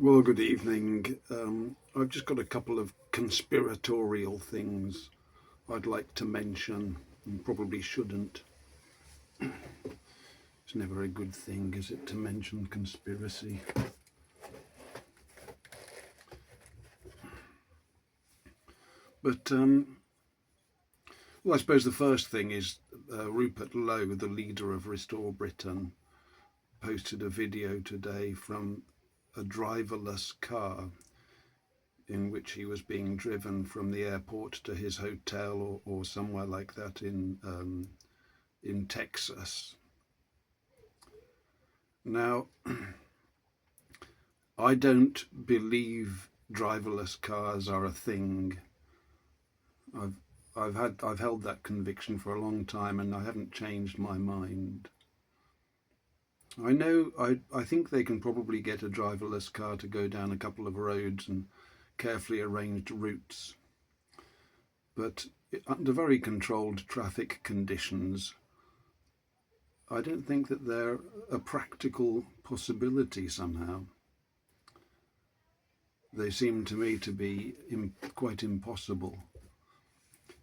Well, good evening. I've just got a couple of conspiratorial things I'd like to mention and probably shouldn't. It's never a good thing, is it, to mention conspiracy? But, well, I suppose the first thing is Rupert Lowe, the leader of Restore Britain, posted a video today from a driverless car in which he was being driven from the airport to his hotel or somewhere like that in Texas. Now, I don't believe driverless cars are a thing. I've I've held that conviction for a long time, and I haven't changed my mind. I think they can probably get a driverless car to go down a couple of roads and carefully arranged routes, but under very controlled traffic conditions, I don't think that they're a practical possibility somehow. They seem to me to be quite impossible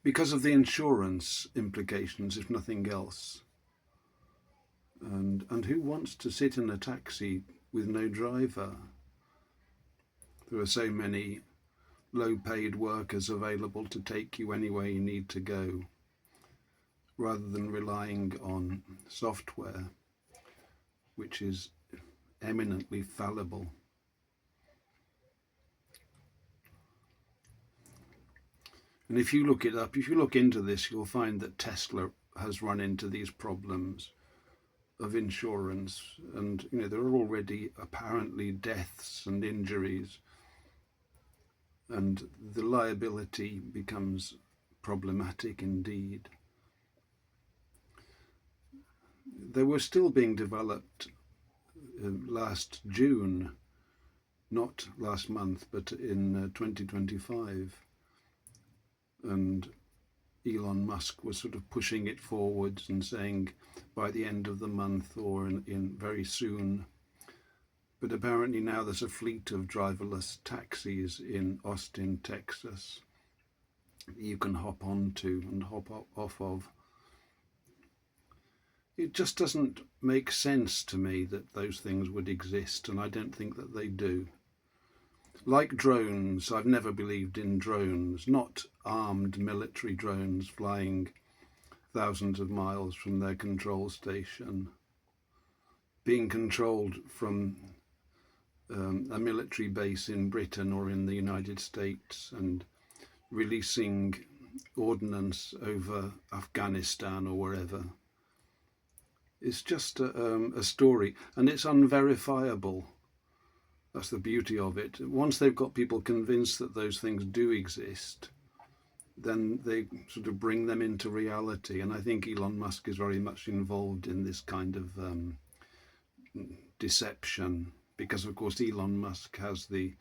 because of the insurance implications, if nothing else. And who wants to sit in a taxi with no driver? There are so many low-paid workers available to take you anywhere you need to go, rather than relying on software, which is eminently fallible. And if you look it up, if you look into this, you'll find that Tesla has run into these problems of insurance, and there are already apparently deaths and injuries, and the liability becomes problematic indeed. They were still being developed last June, not last month, but in 2025, and Elon Musk was sort of pushing it forwards and saying by the end of the month or in very soon. But apparently now there's a fleet of driverless taxis in Austin, Texas, you can hop onto and hop off of. It just doesn't make sense to me that those things would exist, and I don't think that they do. Like drones, I've never believed in drones, not armed military drones flying thousands of miles from their control station, being controlled from a military base in Britain or in the United States and releasing ordnance over Afghanistan or wherever. It's just a story, and it's unverifiable. That's the beauty of it. Once they've got people convinced that those things do exist, then they sort of bring them into reality. And I think Elon Musk is very much involved in this kind of deception, because of course Elon Musk has the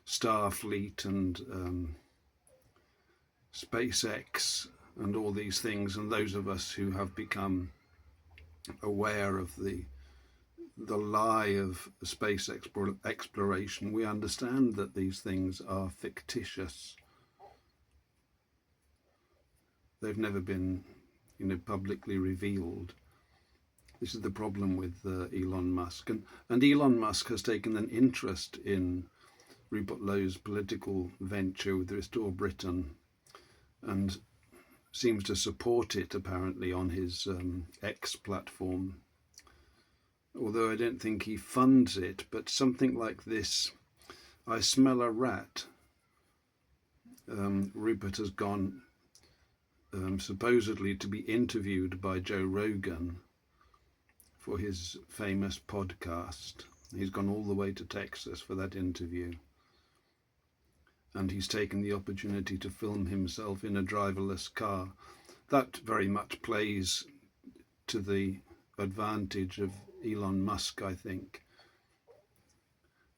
Starfleet and SpaceX and all these things, and those of us who have become aware of the lie of space exploration, we understand that these things are fictitious. They've never been, publicly revealed. This is the problem with Elon Musk, and Elon Musk has taken an interest in Rupert Lowe's political venture with Restore Britain, and seems to support it apparently on his X platform. Although I don't think he funds it, but something like this, I smell a rat. Rupert has gone supposedly to be interviewed by Joe Rogan for his famous podcast. He's gone all the way to Texas for that interview. And he's taken the opportunity to film himself in a driverless car. That very much plays to the advantage of Elon Musk, I think.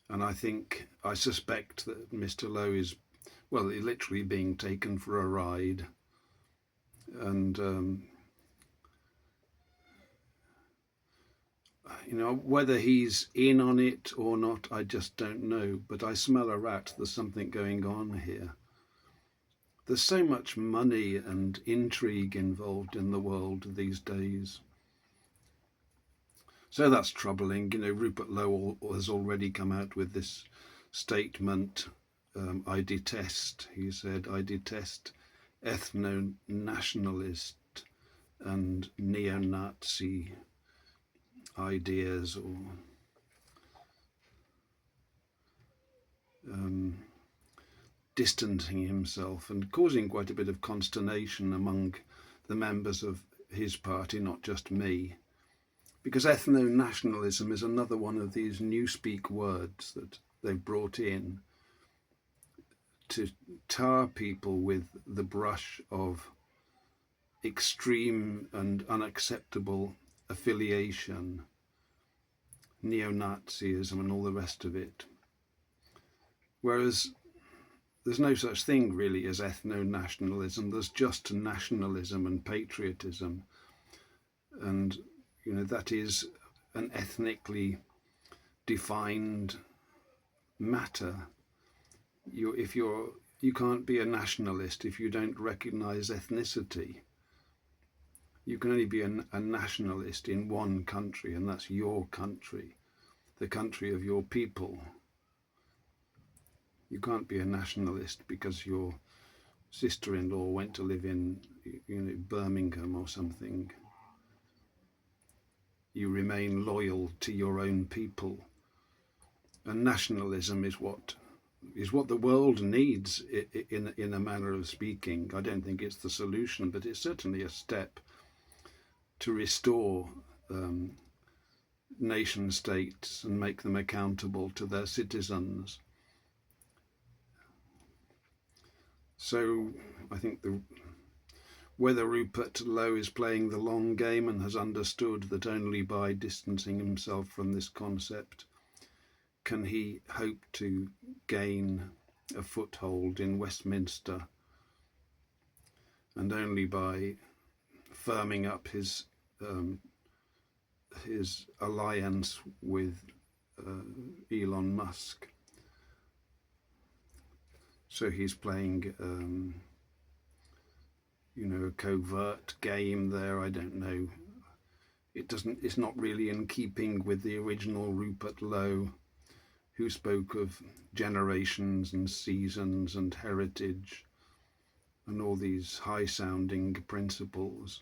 And I suspect that Mr. Lowe is, well, literally being taken for a ride. And whether he's in on it or not, I just don't know. But I smell a rat. There's something going on here. There's so much money and intrigue involved in the world these days. So that's troubling. Rupert Lowe has already come out with this statement. I detest, he said, I detest ethno-nationalist and neo-Nazi ideas or distancing himself and causing quite a bit of consternation among the members of his party, not just me. Because ethno-nationalism is another one of these newspeak words that they've brought in to tar people with the brush of extreme and unacceptable affiliation, neo-Nazism and all the rest of it. Whereas there's no such thing really as ethno-nationalism, there's just nationalism and patriotism. And that is an ethnically defined matter. You can't be a nationalist if you don't recognise ethnicity. You can only be a nationalist in one country, and that's your country, the country of your people. You can't be a nationalist because your sister-in-law went to live in Birmingham or something. You remain loyal to your own people. And nationalism is what the world needs, in a manner of speaking. I don't think it's the solution, but it's certainly a step to restore nation states and make them accountable to their citizens. So I think whether Rupert Lowe is playing the long game and has understood that only by distancing himself from this concept can he hope to gain a foothold in Westminster, and only by firming up his alliance with Elon Musk. So he's playing a covert game there. I don't know. It's not really in keeping with the original Rupert Lowe, who spoke of generations and seasons and heritage and all these high-sounding principles.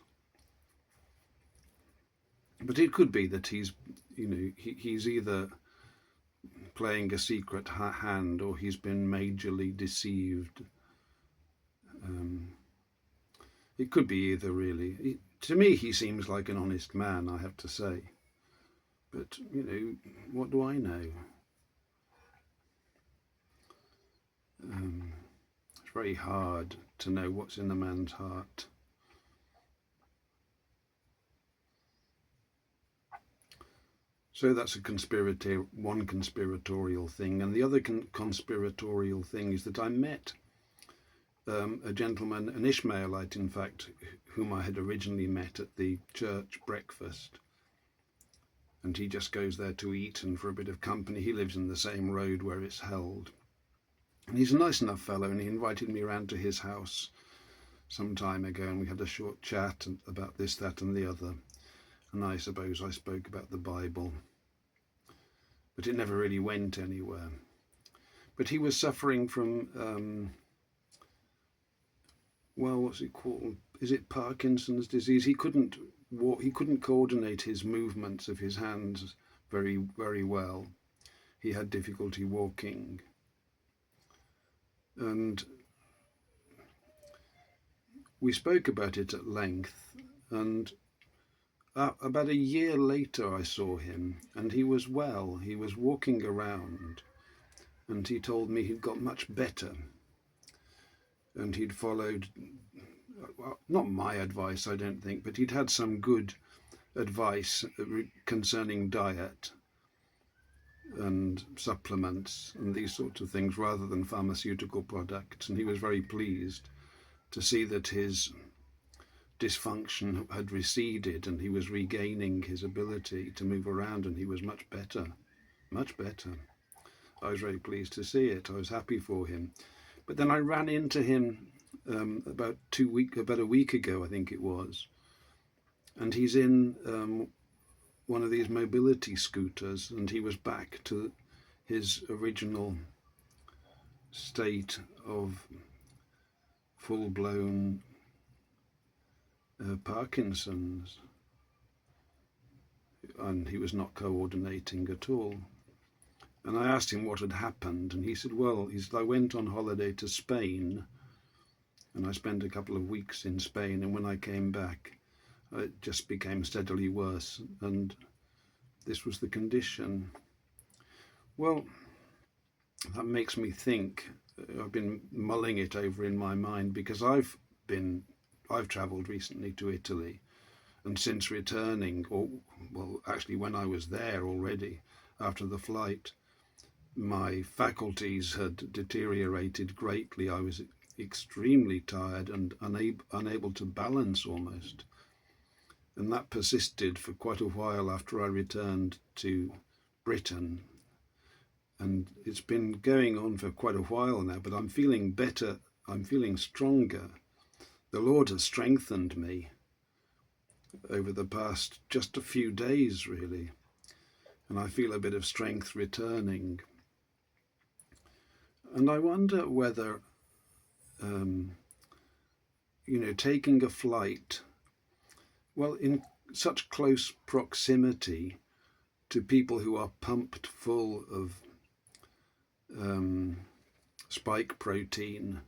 But it could be that he's either playing a secret hand or he's been majorly deceived. It could be either, really. To me, he seems like an honest man, I have to say. But, what do I know? It's very hard to know what's in a man's heart. So that's one conspiratorial thing. And the other conspiratorial thing is that I met a gentleman, an Ishmaelite in fact, whom I had originally met at the church breakfast. And he just goes there to eat and for a bit of company. He lives in the same road where it's held. And he's a nice enough fellow, and he invited me around to his house some time ago, and we had a short chat about this, that and the other. And I suppose I spoke about the Bible, but it never really went anywhere. But he was suffering from, what's it called? Is it Parkinson's disease? He couldn't walk, he couldn't coordinate his movements of his hands very, very well. He had difficulty walking. And we spoke about it at length, and about a year later I saw him, and he was well. He was walking around, and he told me he'd got much better, and he'd followed, not my advice, I don't think, but he'd had some good advice concerning diet and supplements and these sorts of things rather than pharmaceutical products. And he was very pleased to see that his dysfunction had receded and he was regaining his ability to move around, and he was much better, much better. I was very pleased to see it. I was happy for him. But then I ran into him about a week ago, I think it was, and he's in one of these mobility scooters, and he was back to his original state of full-blown Parkinson's, and he was not coordinating at all. And I asked him what had happened, and he said, well, I went on holiday to Spain, and I spent a couple of weeks in Spain, and when I came back, it just became steadily worse, and this was the condition. Well, that makes me think. I've been mulling it over in my mind, because I've travelled recently to Italy, and since returning, actually when I was there already after the flight, my faculties had deteriorated greatly. I was extremely tired and unable to balance almost. And that persisted for quite a while after I returned to Britain. And it's been going on for quite a while now, but I'm feeling better. I'm feeling stronger. The Lord has strengthened me over the past just a few days, really. And I feel a bit of strength returning. And I wonder whether, taking a flight, well, in such close proximity to people who are pumped full of spike protein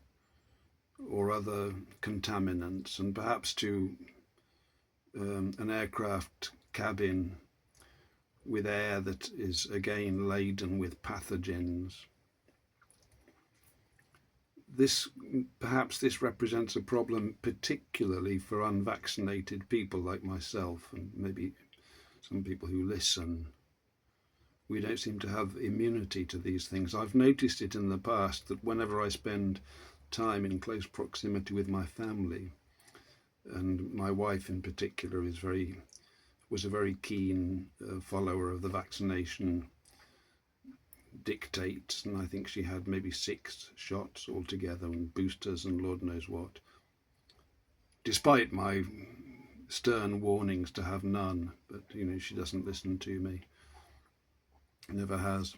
or other contaminants, and perhaps to an aircraft cabin with air that is again laden with pathogens. Perhaps this represents a problem particularly for unvaccinated people like myself, and maybe some people who listen. We don't seem to have immunity to these things. I've noticed it in the past that whenever I spend time in close proximity with my family, and my wife in particular was a very keen follower of the vaccination dictates, and I think she had maybe 6 shots altogether, and boosters and Lord knows what, despite my stern warnings to have none. But she doesn't listen to me, never has.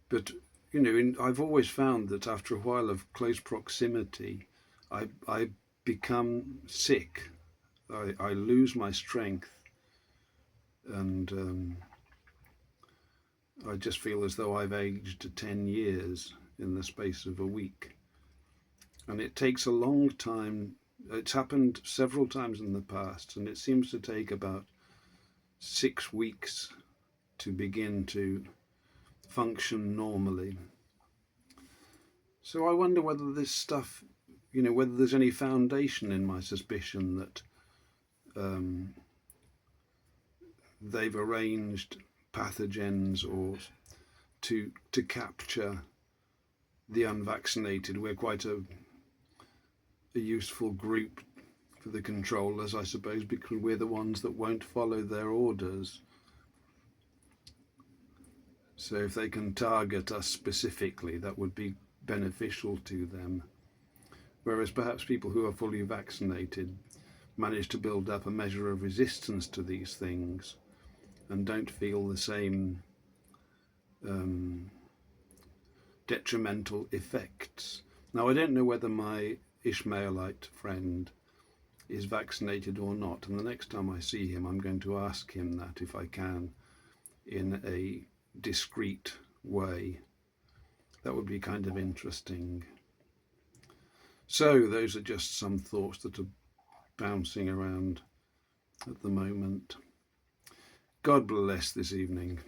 But I've always found that after a while of close proximity, I become sick. I lose my strength, and I just feel as though I've aged 10 years in the space of a week. And it takes a long time. It's happened several times in the past, and it seems to take about 6 weeks to begin to function normally. So I wonder whether this stuff, whether there's any foundation in my suspicion that they've arranged pathogens or to capture the unvaccinated. We're quite a useful group for the controllers, I suppose, because we're the ones that won't follow their orders. So if they can target us specifically, that would be beneficial to them. Whereas perhaps people who are fully vaccinated manage to build up a measure of resistance to these things and don't feel the same detrimental effects. Now, I don't know whether my Ishmaelite friend is vaccinated or not, and the next time I see him, I'm going to ask him that, if I can, in a discreet way. That would be kind of interesting. So those are just some thoughts that are bouncing around at the moment. God bless this evening.